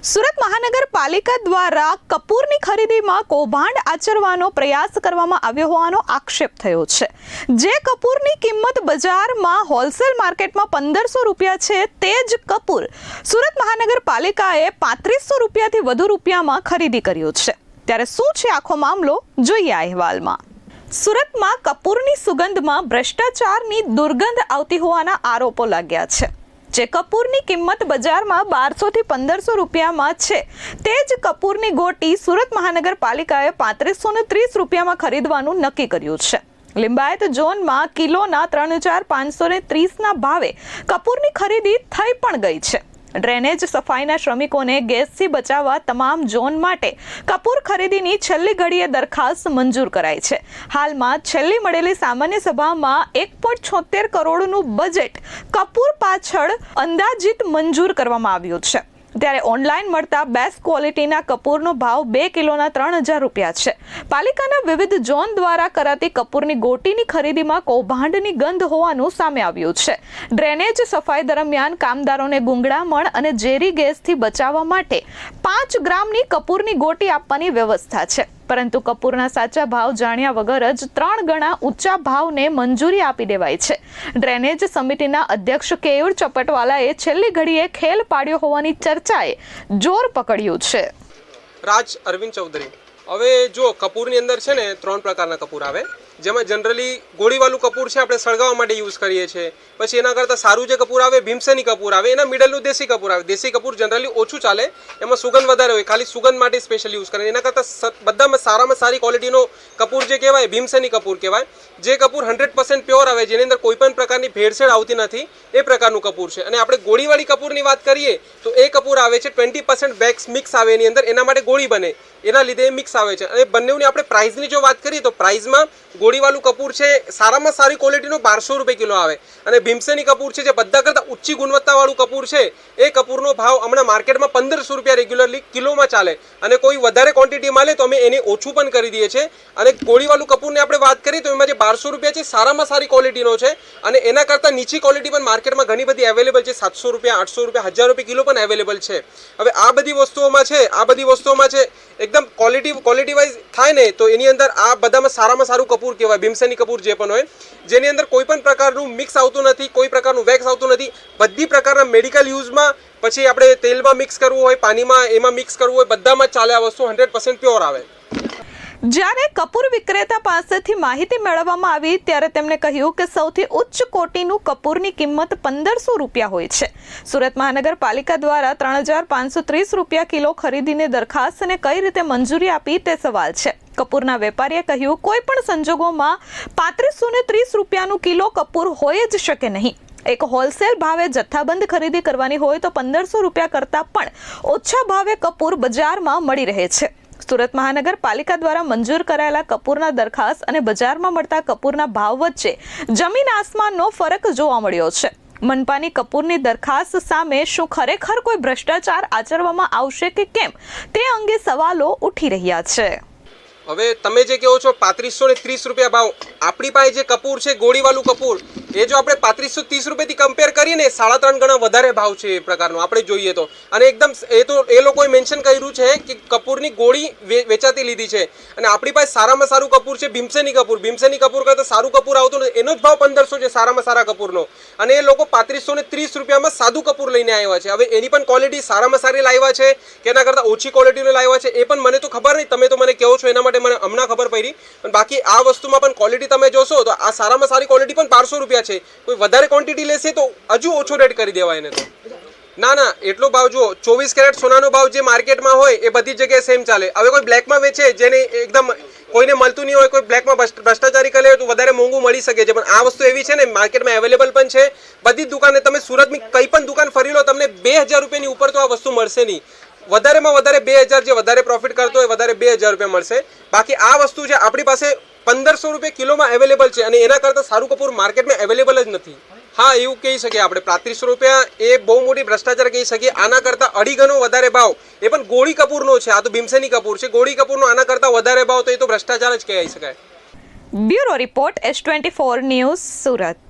સુરત મહાનગરપાલિકા દ્વારા કપૂરની ખરીદીમાં કૌભાંડ આચરવાનો પ્રયાસ કરવામાં આવ્યો હોવાનો આક્ષેપ થયો છે। જે કપૂરની કિંમત બજારમાં હોલસેલ માર્કેટમાં 1500 રૂપિયા છે, તે જ કપૂર સુરત મહાનગરપાલિકાએ 3500 રૂપિયાથી વધુ રૂપિયામાં ખરીદી કર્યો છે। ત્યારે શું છે આખો મામલો, જોઈએ આ અહેવાલમાં। સુરતમાં કપૂરની સુગંધમાં ભ્રષ્ટાચારની દુર્ગંધ આવતી હોવાના આરોપો લાગ્યા છે। જે કપૂરની કિંમત બજારમાં 1200 થી 1500 રૂપિયામાં છે, તે જ કપૂરની ગોટી સુરત મહાનગરપાલિકાએ 3530 રૂપિયામાં ખરીદવાનું નક્કી કર્યું છે। લિંબાયત ઝોનમાં કિલોના 3530ના ભાવે કપૂરની ખરીદી થઈ પણ ગઈ છે। ડ્રેનેજ સફાઈના શ્રમિકોને ગેસથી બચાવવા તમામ ઝોન માટે કપૂર ખરીદીની છેલ્લી ઘડીએ દરખાસ્ત મંજૂર કરાઈ છે। હાલમાં છેલ્લી મળેલી સામાન્ય સભામાં 1.76 કરોડનું બજેટ કપૂર પાછળ અંદાજિત મંજૂર કરવામાં આવ્યું છે। ત્યારે ઓનલાઈન મળતા બેસ્ટ ક્વોલિટીના કપૂરનો ભાવ 2 કિલોના 3000 રૂપિયા છે। પાલિકાના વિવિધ ઝોન દ્વારા કરાતી કપૂરની ગોટીની ખરીદીમાં કૌભાંડની ગંધ હોવાનું સામે આવ્યું છે। ડ્રેનેજ સફાઈ દરમિયાન કામદારોને ગુંગળામણ અને ઝેરી ગેસથી બચાવવા માટે 5 ગ્રામની કપૂરની ગોટી આપવાની વ્યવસ્થા છે, પરંતુ કપૂરના સાચા ભાવ જાણ્યા વગર જ 3 ગણા ઊંચા ભાવને મંજૂરી આપી દેવાય છે। ડ્રેનેજ સમિતિના અધ્યક્ષ કેયુર ચપટવાલાએ છેલ્લી ઘડીએ ખેલ પાડ્યો હોવાની ચર્ચાએ જોર પકડ્યું છે। રાજ અરવિંદ ચૌધરી। હવે જો કપૂરની અંદર છે ને 3 પ્રકારના કપૂર આવે, જેમાં જનરલી ગોળીવાળું કપૂર છે આપણે સળગાવવા માટે યુઝ કરીએ છીએ। પછી એના કરતાં સારું જે કપૂર આવે ભીમસેની કપૂર આવે, એના મિડલનું દેશી કપૂર આવે। દેશી કપૂર જનરલી ઓછું ચાલે, એમાં સુગંધ વધારે હોય, ખાલી સુગંધ માટે સ્પેશિયલ યુઝ કરે। એના કરતાં બધામાં સારામાં સારી ક્વોલિટીનો કપૂર જે કહેવાય ભીમસેની કપૂર કહેવાય। જે કપૂર 100% પ્યોર આવે, જેની અંદર કોઈ પણ પ્રકારની ભેળસેળ આવતી નથી, એ પ્રકારનું કપૂર છે। અને આપણે ગોળીવાળી કપૂરની વાત કરીએ તો એ કપૂર આવે છે 20% વેક્સ મિક્સ આવે એની અંદર, એના માટે ગોળી બને, એના લીધે એ મિક્સ આવે છે। અને બંનેની આપણે પ્રાઇસની જો વાત કરીએ તો પ્રાઇસમાં ગોળીવાળું કપૂર છે સારામાં સારી ક્વોલિટીનો 1200 રૂપિયા કિલો આવે, અને ભીમસેની કપૂર છે જે બધા કરતાં ઊંચી ગુણવત્તાવાળું કપૂર છે, એ કપૂરનો ભાવ હમણાં માર્કેટમાં 1500 રૂપિયા રેગ્યુલરલી કિલોમાં ચાલે, અને કોઈ વધારે ક્વોન્ટિટીમાં લે તો અમે એને ઓછું પણ કરી દઈએ છીએ। અને ગોળીવાળું કપૂરની આપણે વાત કરીએ તો એમાં જે 1200 રૂપિયા છે સારામાં સારી ક્વોલિટીનો છે, અને એના કરતાં નીચી ક્વોલિટી પણ માર્કેટમાં ઘણી બધી અવેલેબલ છે, 700 રૂપિયા 800 રૂપિયા 1000 રૂપિયા કિલો પણ અવેલેબલ છે। હવે આ બધી વસ્તુઓમાં છે એકદમ ક્વોલિટી વાઇઝ થાય ને તો એની અંદર આ બધામાં સારામાં સારું કપૂર કહેવાય ભીમસેની કપૂર જે પણ હોય, જેની અંદર કોઈ પણ પ્રકારનું મિક્સ આવતું નથી, કોઈ પ્રકારનું વેક્સ આવતું નથી। બધી પ્રકારના મેડિકલ યુઝમાં, પછી આપણે તેલમાં મિક્સ કરવું હોય, પાણીમાં એમાં મિક્સ કરવું હોય, બધામાં ચાલે આ વસ્તુ 100% પ્યોર આવે। જ્યારે કપૂર વિક્રેતા પાસેથી માહિતી મેળવવામાં આવી ત્યારે તેમણે કહ્યું કે સૌથી ઉચ્ચ કોટીનું કપૂરની કિંમત 1500 રૂપિયા હોય છે। સુરત મહાનગરપાલિકા દ્વારા 3530 રૂપિયા કિલો ખરીદીને દરખાસ્તને કઈ રીતે મંજૂરી આપી તે સવાલ છે। કપૂરના વેપારીએ કહ્યું, કોઈ પણ સંજોગોમાં 3530 રૂપિયાનું કિલો કપૂર હોય જ શકે નહીં। એક હોલસેલ ભાવે જથ્થાબંધ ખરીદી કરવાની હોય તો 1500 રૂપિયા કરતાં પણ ઓછા ભાવે કપૂર બજારમાં મળી રહે છે। સુરત મહાનગરપાલિકા દ્વારા મંજૂર કરાયેલા કપૂરના દરખાસ્ત અને બજારમાં મળતા કપૂરના ભાવ વચ્ચે જમીન આસમાનનો ફરક જોવા મળ્યો છે। મનપાની કપૂરની દરખાસ્ત સામે શું ખરેખર કોઈ ભ્રષ્ટાચાર આચરવામાં આવશે કે કેમ, તે અંગે સવાલો ઉઠી રહ્યા છે। હવે તમે જે કહો છો 3530 રૂપિયા ભાવ, આપણી પાસે જે કપૂર છે ગોળીવાળું કપૂર, એ જો આપણે 3530 રૂપિયાથી કમ્પેર કરીએ ને 3.5 ગણા વધારે ભાવ છે એ પ્રકારનો આપણે જોઈએ તો। અને એકદમ એ લોકોએ મેન્શન કર્યું છે કે કપૂરની ગોળી વેચાતી લીધી છે, અને આપણી પાસે સારામાં સારું કપૂર છે ભીમસેની કપૂર। ભીમસેની કપૂર કરતાં સારું કપૂર આવતું નથી, એનો જ ભાવ 1500 છે સારામાં સારા કપૂરનો, અને એ લોકો 3530 રૂપિયામાં સાદું કપૂર લઈને આવ્યા છે। હવે એની પણ ક્વોલિટી સારામાં સારી લાવ્યા છે કે એના કરતાં ઓછી ક્વોલિટીનો લાવ્યા છે એ પણ મને તો ખબર નહીં, તમે તો મને કહો છો એના માટે મને હમણાં ખબર પડી। પણ બાકી આ વસ્તુમાં પણ ક્વોલિટી તમે જોશો તો આ સારામાં સારી ક્વોલિટી પણ 1200 રૂપિયા છે। કોઈ વધારે ક્વોન્ટિટી લેશે તો હજુ ઓછો રેટ કરી દેવાય એને તો। ના, એટલો ભાવ જુઓ, 24 કેરેટ સોનાનો ભાવ જે માર્કેટમાં હોય એ બધી જગ્યાએ સેમ ચાલે। હવે કોઈ બ્લેકમાં વેચે, જેને એકદમ કોઈને મળતું નહીં હોય, કોઈ બ્લેકમાં ભ્રષ્ટાચારી કરે તો વધારે મોંઘું મળી શકે છે, પણ આ વસ્તુ એવી છે ને માર્કેટમાં અવેલેબલ પણ છે બધી જ દુકાને। તમે સુરતની કંઈ પણ દુકાન ફરી લો, તમને 2000 રૂપિયાની ઉપર તો આ વસ્તુ મળશે નહીં। વધારેમાં વધારે 2000, જે વધારે પ્રોફિટ કરતો હોય વધારે 2000 રૂપિયા મળશે। બાકી આ વસ્તુ છે આપણી પાસે 1500 રૂપિયા કિલોમાં અવેલેબલ છે, અને એના કરતાં સારું કપૂર માર્કેટમાં અવેલેબલ જ નથી। હા, એવું કહી શકીએ આપણે 3500 રૂપિયા એ બહુ મોટી ભ્રષ્ટાચાર કહી શકીએ। આના કરતાં 2.5 ગણો વધારે ભાવ, એ પણ ગોળી કપૂરનો છે, આ તો ભીમસેની કપૂર છે, ગોળી કપૂરનો આના કરતાં વધારે ભાવ તો એ તો ભ્રષ્ટાચાર જ કહી શકાય। Bureau report S24 news Surat.